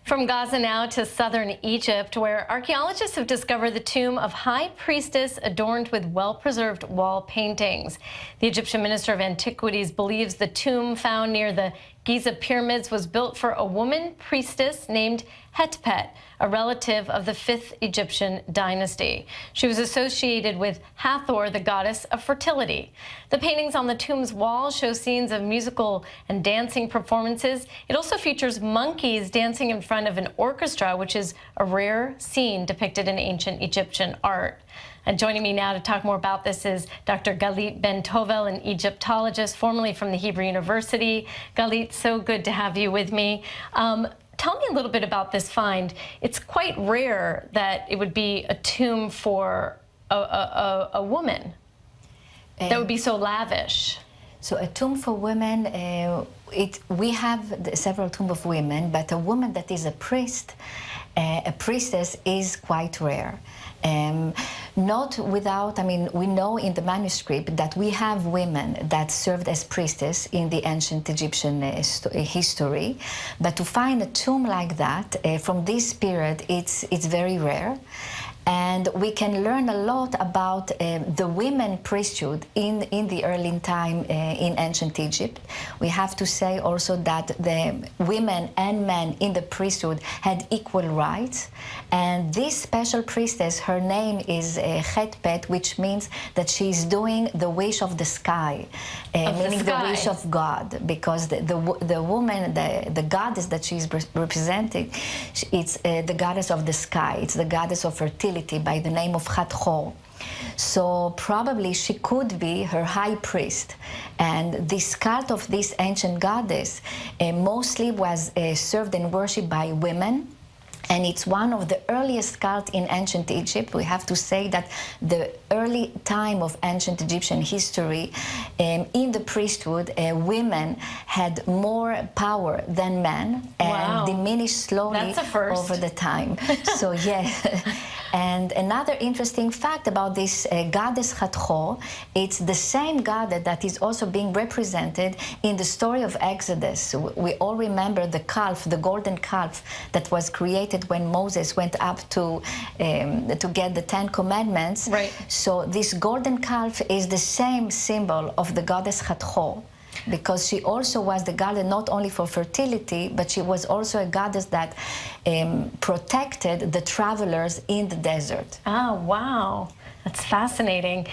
From Gaza now to southern Egypt, where archaeologists have discovered the tomb of High Priestess adorned with well-preserved wall paintings. The Egyptian Minister of Antiquities believes the tomb found near the Giza pyramids was built for a woman priestess named Hetpet, a relative of the 5th Egyptian dynasty. She was associated with Hathor, the goddess of fertility. The paintings on the tomb's wall show scenes of musical and dancing performances. It also features monkeys dancing in front of an orchestra, which is a rare scene depicted in ancient Egyptian art. And joining me now to talk more about this is Dr. Galit Tovel, an Egyptologist, formerly from the Hebrew University. Galit, so good to have you with me. Tell me a little bit about this find. It's quite rare that it would be a tomb for a woman that would be so lavish. So a tomb for women, we have several tombs of women, but a woman that is a priestess is quite rare. Not without, we know in the manuscript that we have women that served as priestess in the ancient Egyptian history, but to find a tomb like that from this period, it's very rare. And we can learn a lot about the women priesthood in the early time in ancient Egypt. We have to say also that the women and men in the priesthood had equal rights. And this special priestess, her name is Hetpet, which means that she is doing the wish of the sky, meaning the wish of God, because the woman, the goddess that she is representing, it's the goddess of the sky. It's the goddess of fertility, by the name of Hathor. So probably she could be her high priest. And this cult of this ancient goddess mostly was served and worshipped by women. And it's one of the earliest cults in ancient Egypt. We have to say that the early time of ancient Egyptian history, in the priesthood, women had more power than men and diminished slowly over the time. So, yeah. And another interesting fact about this goddess Hathor, it's the same goddess that is also being represented in the story of Exodus. We all remember the calf, the golden calf that was created when Moses went up to get the 10 Commandments. Right. So this golden calf is the same symbol of the goddess Hathor, because she also was the goddess not only for fertility, but she was also a goddess that protected the travelers in the desert. Oh, wow. That's fascinating.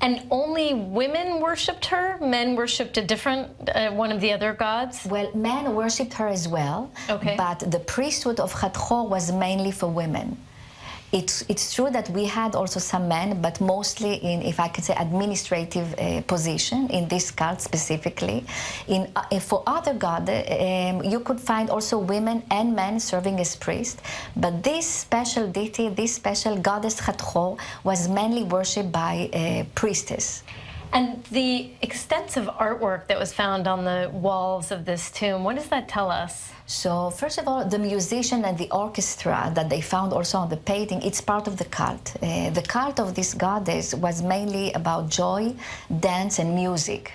And only women worshipped her? Men worshipped a different, one of the other gods? Well, men worshipped her as well, but the priesthood of Hathor was mainly for women. It's true that we had also some men, but mostly in, if I could say, administrative position in this cult specifically. For other gods, you could find also women and men serving as priests, but this special deity, this special goddess Hathor, was mainly worshipped by a priestess. And the extensive artwork that was found on the walls of this tomb, what does that tell us? So, first of all, the musician and the orchestra that they found also on the painting, it's part of the cult. The cult of this goddess was mainly about joy, dance, and music.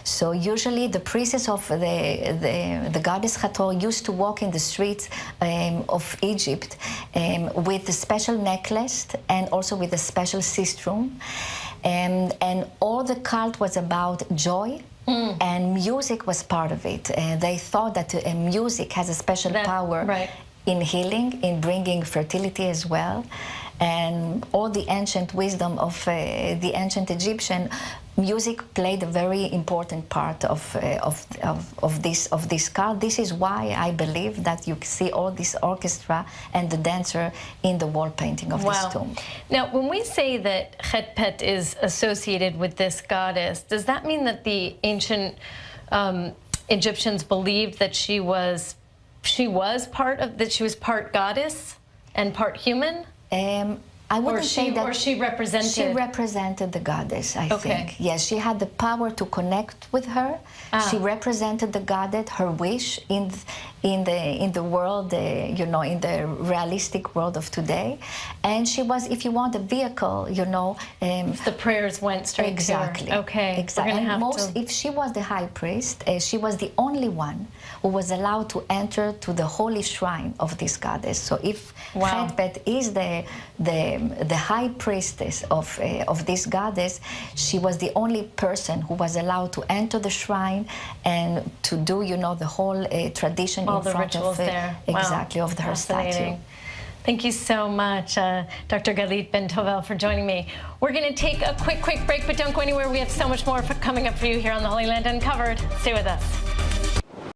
So usually the priestess of the goddess Hathor used to walk in the streets of Egypt with a special necklace and also with a special sistrum. And all the cult was about joy, and music was part of it. They thought that music has a special power in healing, in bringing fertility as well. And all the ancient wisdom of the ancient Egyptian, music played a very important part of this cult. This is why I believe that you see all this orchestra and the dancer in the wall painting of this tomb. Now, when we say that Hetpet is associated with this goddess, does that mean that the ancient Egyptians believed that she was part goddess and part human? I wouldn't say that. Or she represented. She represented the goddess, I Okay. think. Yes, she had the power to connect with her. She represented the goddess, her wish in the world, you know, in the realistic world of today. And she was, if you want, a vehicle, you know. The prayers went straight Exactly. to her. Okay. Exactly. And if she was the high priest, she was the only one who was allowed to enter to the holy shrine of this goddess. So if Chetpet is the high priestess of this goddess, she was the only person who was allowed to enter the shrine and to do, you know, the whole tradition all in the front rituals of there. Exactly, of her statue. Fascinating. Thank you so much, Dr. Galit Tovel, for joining me. We're going to take a quick break, but don't go anywhere. We have so much more coming up for you here on the Holy Land Uncovered. Stay with us.